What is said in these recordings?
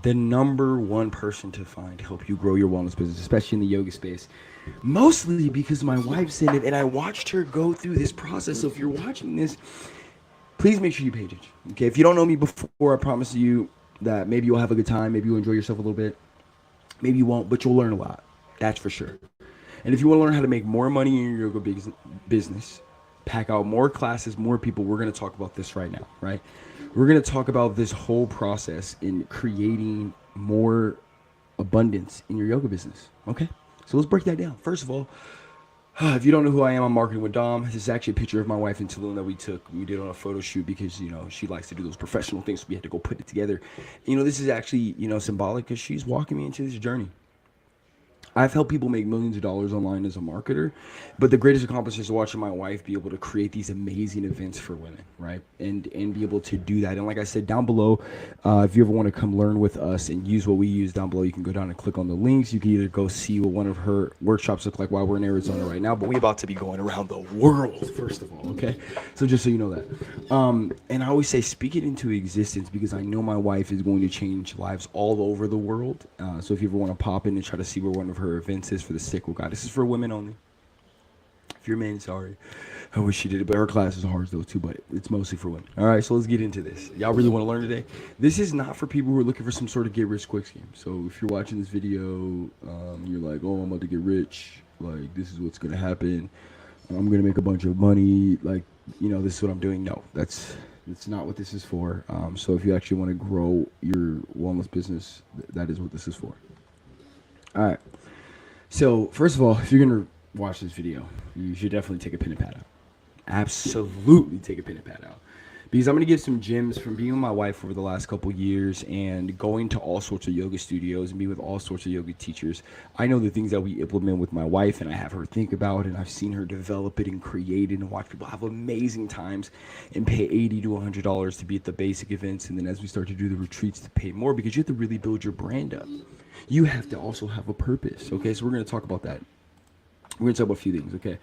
the number one person to find to help you grow your wellness business, especially in the yoga space. Mostly because my wife's in it and I watched her go through this process. So if you're watching this, please make sure you pay attention. Okay, if you don't know me before, I promise you that maybe you'll have a good time, maybe you'll enjoy yourself a little bit, maybe you won't, but you'll learn a lot. That's for sure. And if you want to learn how to make more money in your yoga business, pack out more classes, more people, we're going to talk about this right now, right? We're going to talk about this whole process in creating more abundance in your yoga business. Okay? So let's break that down. First of all, if you don't know who I am, I'm marketing with Dom. This is actually a picture of my wife in Tulum that we took. We did on a photo shoot because she likes to do those professional things. So we had to go put it together. This is actually symbolic because she's walking me into this journey. I've helped people make millions of dollars online as a marketer, but the greatest accomplishment is watching my wife be able to create these amazing events for women, right? And be able to do that. And like I said, down below, if you ever want to come learn with us and use what we use down below, you can go down and click on the links. You can either go see what one of her workshops look like while we're in Arizona right now, but we're about to be going around the world, first of all, okay? So just so you know that. And I always say, speak it into existence because I know my wife is going to change lives all over the world. So if you ever want to pop in and try to see where one of her events is for the sickle guy, this is for women only. If you're men, sorry. I wish she did it, but her class is hard though too, but it's mostly for women. All right, so let's get into this. Y'all really want to learn today? This is not for people who are looking for some sort of get rich quick scheme. So if you're watching this video, you're like, oh, I'm about to get rich. Like, this is what's going to happen. I'm going to make a bunch of money. Like, this is what I'm doing. No, that's not what this is for. So if you actually want to grow your wellness business, that is what this is for. All right. So first of all, if you're going to watch this video, you should definitely take a pen and pad out. Absolutely take a pen and pad out. Because I'm going to give some gems from being with my wife over the last couple years and going to all sorts of yoga studios and being with all sorts of yoga teachers. I know the things that we implement with my wife and I have her think about, and I've seen her develop it and create it and watch people have amazing times and pay $80 to $100 to be at the basic events. And then as we start to do the retreats, to pay more, because you have to really build your brand up. You have to also have a purpose. Okay, so we're going to talk about that. We're going to talk about a few things. Okay,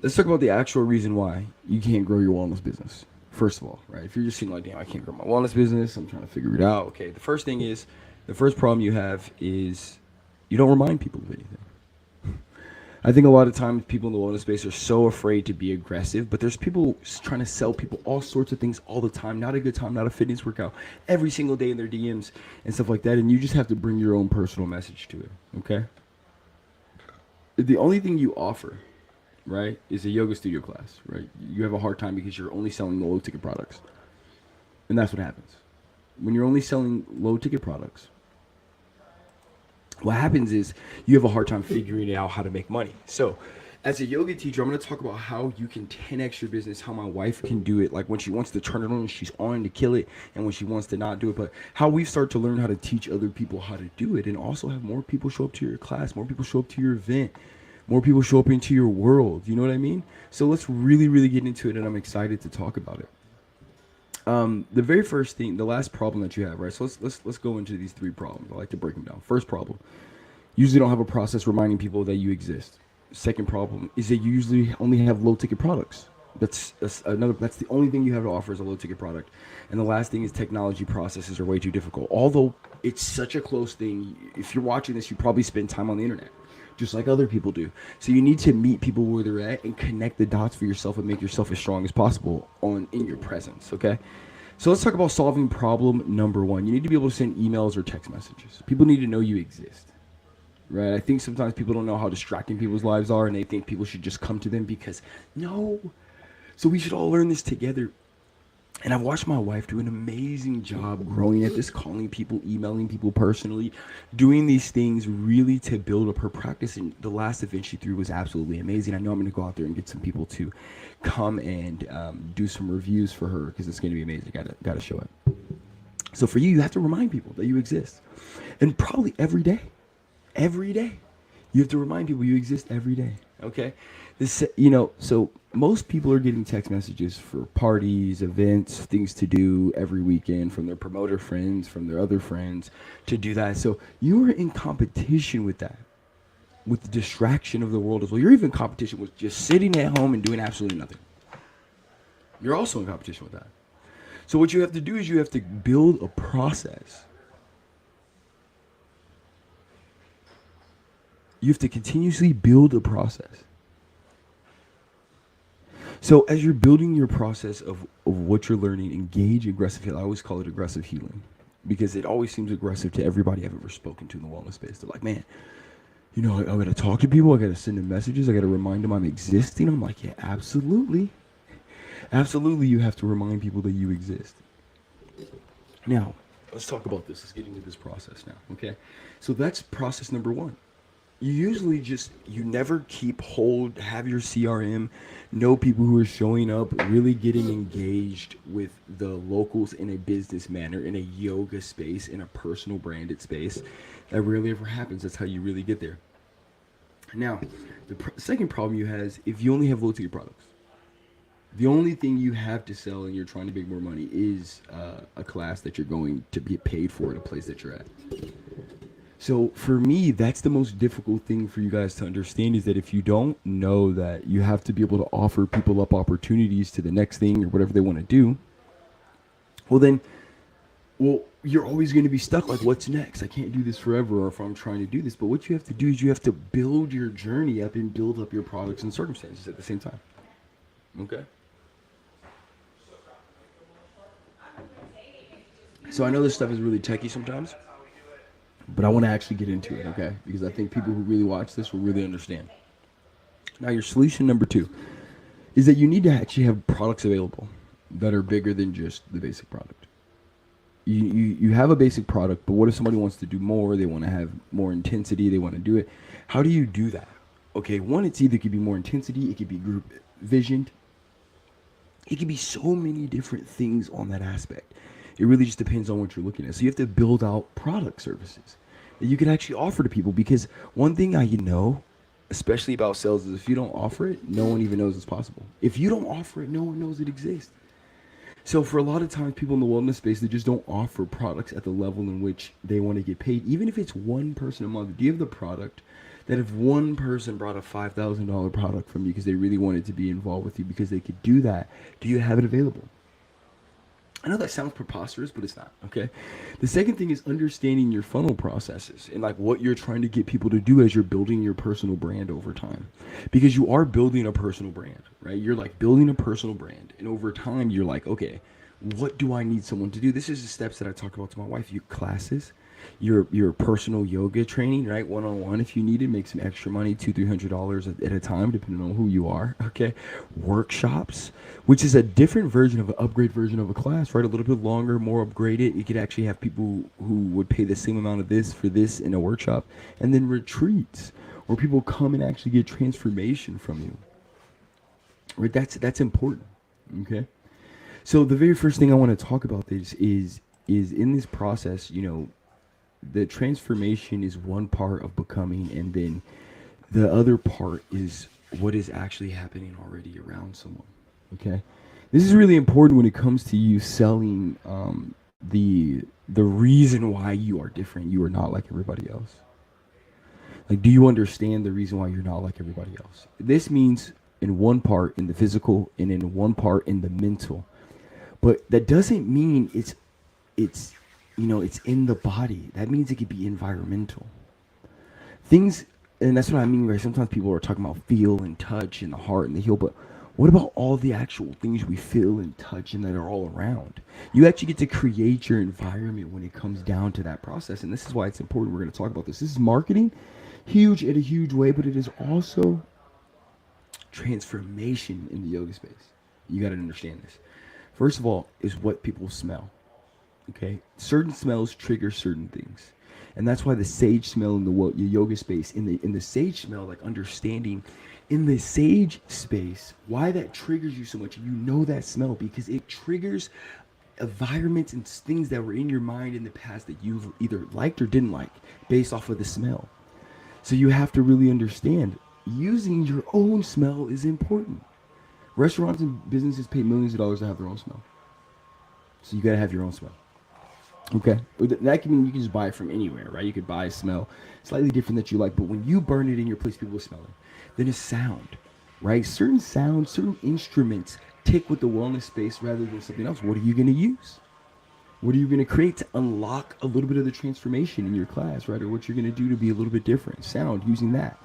let's talk about the actual reason why you can't grow your wellness business. First of all, right? If you're just seeing like, damn, I can't grow my wellness business, I'm trying to figure it out. Okay, the first problem you have is you don't remind people of anything. I think a lot of times people in the wellness space are so afraid to be aggressive, but there's people trying to sell people all sorts of things all the time. Not a good time, not a fitness workout, every single day in their DMs and stuff like that. And you just have to bring your own personal message to it, okay? The only thing you offer, right, is a yoga studio class, right? You have a hard time because you're only selling the low ticket products. And that's what happens. When you're only selling low ticket products, what happens is you have a hard time figuring out how to make money. So as a yoga teacher, I'm going to talk about how you can 10x your business, how my wife can do it. Like when she wants to turn it on, she's on to kill it. And when she wants to not do it, but how we start to learn how to teach other people how to do it and also have more people show up to your class, more people show up to your event, more people show up into your world. You know what I mean? So let's really, really get into it. And I'm excited to talk about it. The very first thing, the last problem that you have, right? So let's go into these three problems. I like to break them down. First problem, usually don't have a process reminding people that you exist. Second problem is that you usually only have low ticket products. That's the only thing you have to offer is a low ticket product. And the last thing is technology processes are way too difficult. Although it's such a close thing, if you're watching this, you probably spend time on the internet, just like other people do. So you need to meet people where they're at and connect the dots for yourself and make yourself as strong as possible in your presence, okay? So let's talk about solving problem number one. You need to be able to send emails or text messages. People need to know you exist, right? I think sometimes people don't know how distracting people's lives are, and they think people should just come to them because, no. So we should all learn this together. And I've watched my wife do an amazing job growing at this, calling people, emailing people personally, doing these things really to build up her practice. And the last event she threw was absolutely amazing. I know I'm going to go out there and get some people to come and do some reviews for her because it's going to be amazing. Got to show it. So for you, you have to remind people that you exist. And probably every day. Every day. You have to remind people you exist every day. Okay? So most people are getting text messages for parties, events, things to do every weekend from their promoter friends, from their other friends to do that. So you are in competition with that, with the distraction of the world as well. You're even in competition with just sitting at home and doing absolutely nothing. You're also in competition with that. So what you have to do is you have to build a process You have to continuously build a process. So as you're building your process of what you're learning, engage aggressive healing. I always call it aggressive healing because it always seems aggressive to everybody I've ever spoken to in the wellness space. They're like, man, I got to talk to people. I got to send them messages. I got to remind them I'm existing. I'm like, yeah, absolutely. Absolutely, you have to remind people that you exist. Now, let's talk about this. Let's get into this process now, okay? So that's process number one. You usually you never have your CRM, know people who are showing up, really getting engaged with the locals in a business manner, in a yoga space, in a personal branded space. That rarely ever happens. That's how you really get there. Now, the second problem you have is if you only have low ticket products. The only thing you have to sell and you're trying to make more money is a class that you're going to be paid for at a place that you're at. So for me, that's the most difficult thing for you guys to understand is that if you don't know that you have to be able to offer people up opportunities to the next thing or whatever they want to do, you're always going to be stuck like, what's next? I can't do this forever or if I'm trying to do this. But what you have to do is you have to build your journey up and build up your products and circumstances at the same time. Okay? So I know this stuff is really techie sometimes, but I want to actually get into it, okay? Because I think people who really watch this will really understand. Now, your solution number two is that you need to actually have products available that are bigger than just the basic product. You have a basic product, but what if somebody wants to do more? They want to have more intensity. They want to do it. How do you do that? Okay, one, it could be more intensity. It could be group visioned. It could be so many different things on that aspect. It really just depends on what you're looking at. So you have to build out product services that you can actually offer to people, because one thing especially about sales, is if you don't offer it, no one even knows it's possible. If you don't offer it, no one knows it exists. So for a lot of times, people in the wellness space, they just don't offer products at the level in which they want to get paid. Even if it's one person a month, do you have the product that if one person brought a $5,000 product from you because they really wanted to be involved with you because they could do that, do you have it available? I know that sounds preposterous, but it's not, okay? The second thing is understanding your funnel processes and like what you're trying to get people to do as you're building your personal brand over time. Because you are building a personal brand, right? You're like building a personal brand. And over time, you're like, okay, what do I need someone to do? This is the steps that I talk about to my wife. You classes, your personal yoga training, right? One-on-one if you need it, make some extra money, $200-$300 at a time, depending on who you are, okay? Workshops, which is a different version of an upgrade version of a class, right? A little bit longer, more upgraded. You could actually have people who would pay the same amount of this for this in a workshop. And then retreats, where people come and actually get transformation from you, right? That's important, okay? So the very first thing I want to talk about this is in this process, the transformation is one part of becoming, and then the other part is what is actually happening already around someone. Okay, this is really important when it comes to you selling the reason why you are different. You are not like everybody else. Like, do you understand the reason why you're not like everybody else? This means in one part in the physical and in one part in the mental, but that doesn't mean it's in the body. That means it could be environmental things. And that's what I mean, right? Sometimes people are talking about feel and touch and the heart and the heel, but what about all the actual things we feel and touch and that are all around? You actually get to create your environment when it comes down to that process. And this is why it's important. We're going to talk about this. This is marketing, huge in a huge way, but it is also transformation in the yoga space. You got to understand this. First of all, is what people smell. Okay, certain smells trigger certain things, and that's why the sage smell in the yoga space, in the sage smell, like understanding in the sage space why that triggers you so much. That smell because it triggers environments and things that were in your mind in the past that you've either liked or didn't like based off of the smell. So you have to really understand using your own smell is important. Restaurants and businesses pay millions of dollars to have their own smell, so you got to have your own smell. Okay, that can mean you can just buy it from anywhere, right? You could buy a smell slightly different that you like, but when you burn it in your place, people will smell it. Then a sound, right? Certain sounds, certain instruments tick with the wellness space rather than something else. What are you going to use? What are you going to create to unlock a little bit of the transformation in your class, right? Or what you're going to do to be a little bit different? Sound, using that.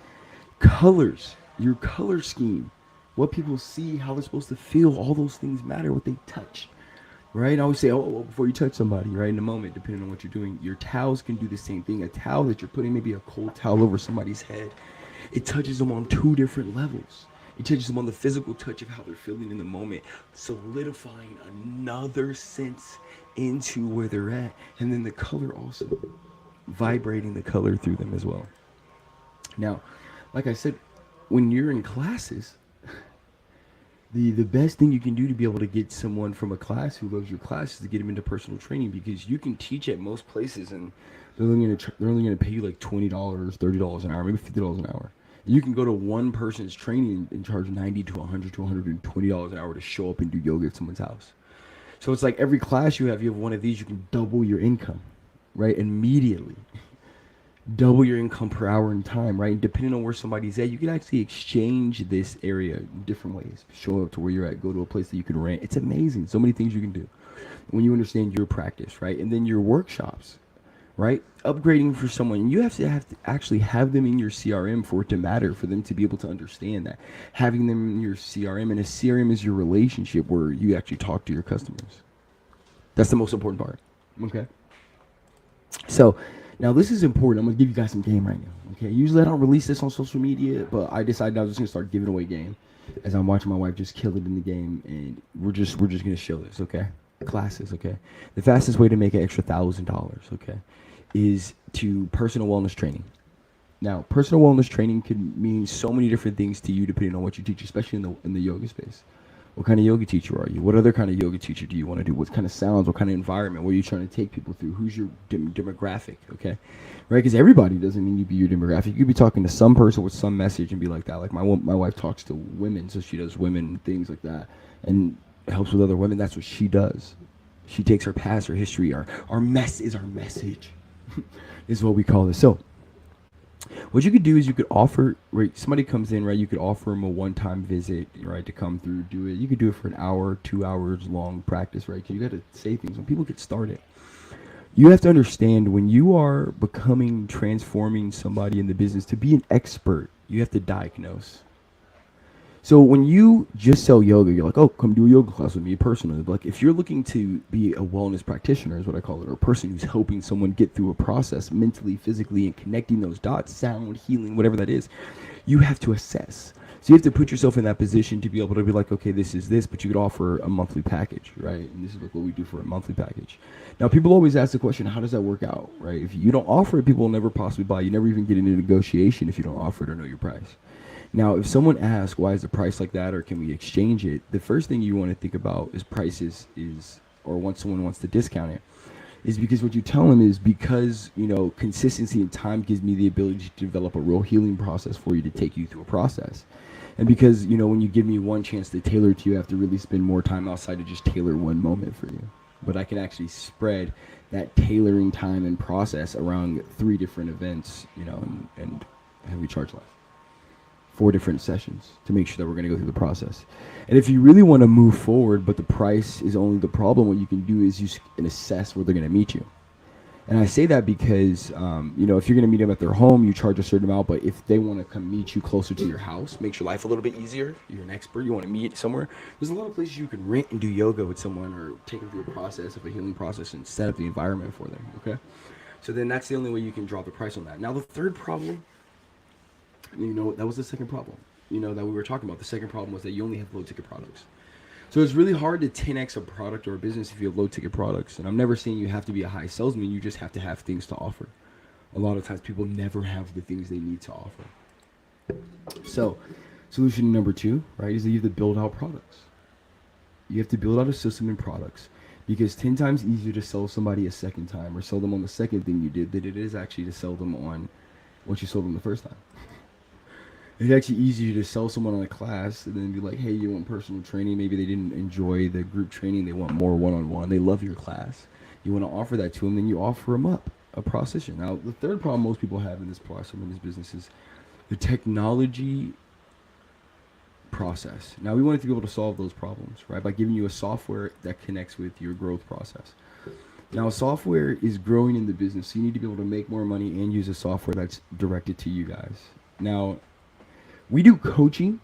Colors, your color scheme, what people see, how they're supposed to feel, all those things matter, what they touch, right? I always say, oh, well, before you touch somebody, right, in a moment, depending on what you're doing, your towels can do the same thing. A towel that you're putting maybe a cold towel over somebody's head, it touches them on two different levels. It touches them on the physical touch of how they're feeling in the moment, solidifying another sense into where they're at. And then the color also, vibrating the color through them as well. Now, like I said, when you're in classes, the best thing you can do to be able to get someone from a class who loves your class is to get them into personal training, because you can teach at most places and they're only gonna pay you like $20, $30 an hour, maybe $50 an hour. You can go to one person's training and charge 90 to 100 to $120 an hour to show up and do yoga at someone's house. So it's like every class you have one of these, you can double your income, right? Immediately. Double your income per hour in time, right? And depending on where somebody's at, you can actually exchange this area in different ways. Show up to where you're at, go to a place that you can rent. It's amazing. So many things you can do when you understand your practice, right? And then your workshops, right? Upgrading for someone, you have to actually have them in your CRM for it to matter, for them to be able to understand that. Having them in your CRM, and a CRM is your relationship where you actually talk to your customers. That's the most important part. Okay. So now this is important. I'm gonna give you guys some game right now. Okay. Usually I don't release this on social media, but I decided I was just gonna start giving away game as I'm watching my wife just kill it in the game, and we're just gonna show this. Okay. Classes. Okay. The fastest way to make an extra $1,000. Okay, is to personal wellness training. Now, personal wellness training can mean so many different things to you depending on what you teach, especially in the yoga space. What kind of yoga teacher are you? What other kind of yoga teacher do you want to do? What kind of sounds? What kind of environment? What are you trying to take people through? Who's your demographic? Okay, right? Because everybody doesn't mean you be your demographic. You could be talking to some person with some message and be like that. Like my wife talks to women, so she does women things like that, and helps with other women. That's what she does. She takes her past, her history. Our mess is our message, is what we call this. So what you could do is you could offer, right, somebody comes in, right, you could offer them a one-time visit, right, to come through, do it. You could do it for an hour, 2 hours long practice, right? Because you got to say things. When people get started, you have to understand when you are transforming somebody in the business, to be an expert, you have to diagnose. So when you just sell yoga, you're like, oh, come do a yoga class with me personally. But like if you're looking to be a wellness practitioner, is what I call it, or a person who's helping someone get through a process mentally, physically, and connecting those dots, sound, healing, whatever that is, you have to assess. So you have to put yourself in that position to be able to be like, okay, this is this, but you could offer a monthly package, right? And this is like what we do for a monthly package. Now, people always ask the question, how does that work out, right? If you don't offer it, people will never possibly buy. You never even get into negotiation if you don't offer it or know your price. Now, if someone asks, why is the price like that, or can we exchange it? The first thing you want to think about is prices or once someone wants to discount it, is because what you tell them is because, consistency and time gives me the ability to develop a real healing process for you to take you through a process. And because, when you give me one chance to tailor to you, I have to really spend more time outside to just tailor one moment for you. But I can actually spread that tailoring time and process around 3 different events, and have you charge less. 4 different sessions to make sure that we're going to go through the process. And if you really want to move forward, but the price is only the problem, what you can do is you can assess where they're going to meet you. And I say that because, if you're going to meet them at their home, you charge a certain amount. But if they want to come meet you closer to your house, makes your life a little bit easier. You're an expert. You want to meet somewhere. There's a lot of places you can rent and do yoga with someone, or take them through a process of a healing process and set up the environment for them. Okay. So then that's the only way you can drop the price on that. Now, the third problem, that was the second problem, that we were talking about. The second problem was that you only have low ticket products. So it's really hard to 10x a product or a business if you have low ticket products. And I'm never saying you have to be a high salesman. You just have to have things to offer. A lot of times people never have the things they need to offer. So solution number 2, right, is that you have to build out products. You have to build out a system and products, because 10 times easier to sell somebody a second time or sell them on the second thing you did than it is actually to sell them on what you sold them the first time. It's actually easier to sell someone on a class and then be like, hey, you want personal training? Maybe they didn't enjoy the group training. They want more one-on-one. They love your class. You want to offer that to them, then you offer them up a procession. Now, the third problem most people have in this process, in this business, is the technology process. Now, we wanted to be able to solve those problems, right, by giving you a software that connects with your growth process. Now, software is growing in the business, so you need to be able to make more money and use a software that's directed to you guys. Now, we do coaching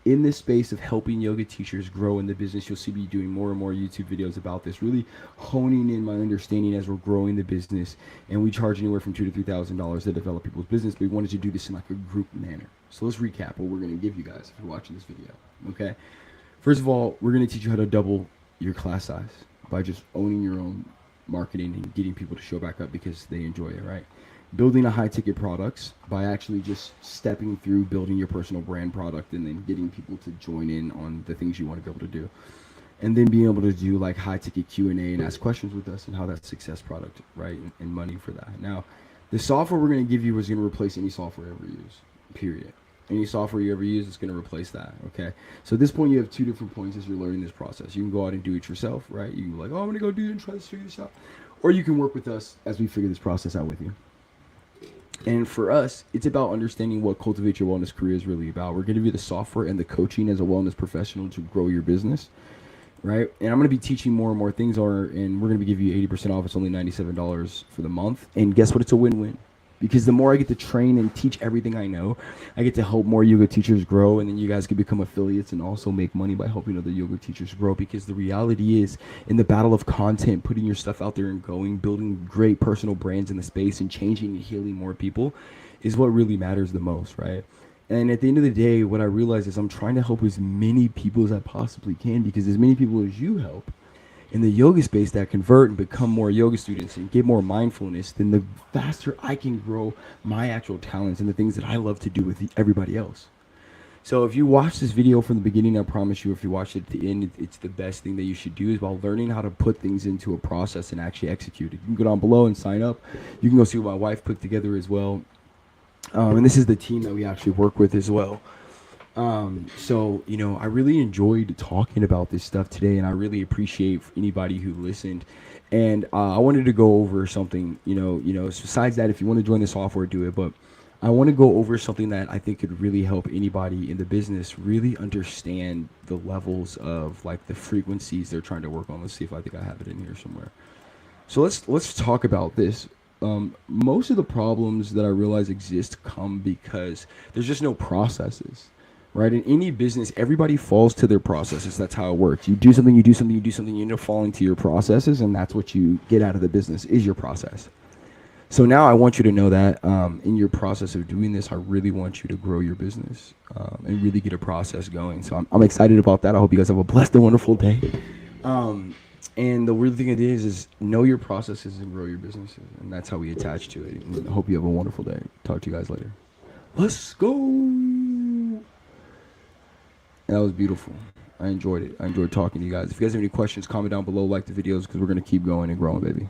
in this space of helping yoga teachers grow in the business. You'll see me doing more and more YouTube videos about this, really honing in my understanding as we're growing the business. And we charge anywhere from $2,000 to $3,000 to develop people's business. But we wanted to do this in like a group manner. So let's recap what we're going to give you guys if you're watching this video. Okay. First of all, we're going to teach you how to double your class size by just owning your own marketing and getting people to show back up because they enjoy it, right? Building a high ticket products by actually just stepping through building your personal brand product and then getting people to join in on the things you want to be able to do, and then being able to do like high ticket Q&A and ask questions with us and how that's success product, right? And money for that. Now, the software we're going to give you is going to replace any software you ever use, period. Any software you ever use is going to replace that, okay? So at this point, you have two different points as you're learning this process. You can go out and do it yourself, right? You can be like, oh, I'm going to go do it and try to figure this out. Or you can work with us as we figure this process out with you. And for us, it's about understanding what Cultivate Your Wellness career is really about. We're going to give you the software and the coaching as a wellness professional to grow your business, right? And I'm going to be teaching more and more things, and we're going to be giving you 80% off. It's only $97 for the month. And guess what? It's a win-win. Because the more I get to train and teach everything I know, I get to help more yoga teachers grow, and then you guys can become affiliates and also make money by helping other yoga teachers grow. Because the reality is, in the battle of content, putting your stuff out there and going, building great personal brands in the space and changing and healing more people is what really matters the most, right? And at the end of the day, what I realize is I'm trying to help as many people as I possibly can, because as many people as you help in the yoga space that convert and become more yoga students and get more mindfulness, then the faster I can grow my actual talents and the things that I love to do with everybody else. So if you watch this video from the beginning, I promise you, if you watch it at the end, it's the best thing that you should do is while learning how to put things into a process and actually execute it. You can go down below and sign up. You can go see what my wife put together as well. And this is the team that we actually work with as well. So, you know, I really enjoyed talking about this stuff today, and I really appreciate anybody who listened. And I wanted to go over something, you know, besides that, if you want to join the software, do it. But I want to go over something that I think could really help anybody in the business really understand the levels of like the frequencies they're trying to work on. Let's see if I think I have it in here somewhere. So let's talk about this. Most of the problems that I realize exist come because there's just no processes. Right? In any business, everybody falls to their processes. That's how it works. You do something, you do something, you do something, you end up falling to your processes, and that's what you get out of the business is your process. So now I want you to know that in your process of doing this, I really want you to grow your business and really get a process going. So I'm excited about that. I hope you guys have a blessed and wonderful day. And the weird thing it is know your processes and grow your businesses. And that's how we attach to it. And I hope you have a wonderful day. Talk to you guys later. Let's go. That was beautiful. I enjoyed it. I enjoyed talking to you guys. If you guys have any questions, comment down below, like the videos, because we're going to keep going and growing, baby.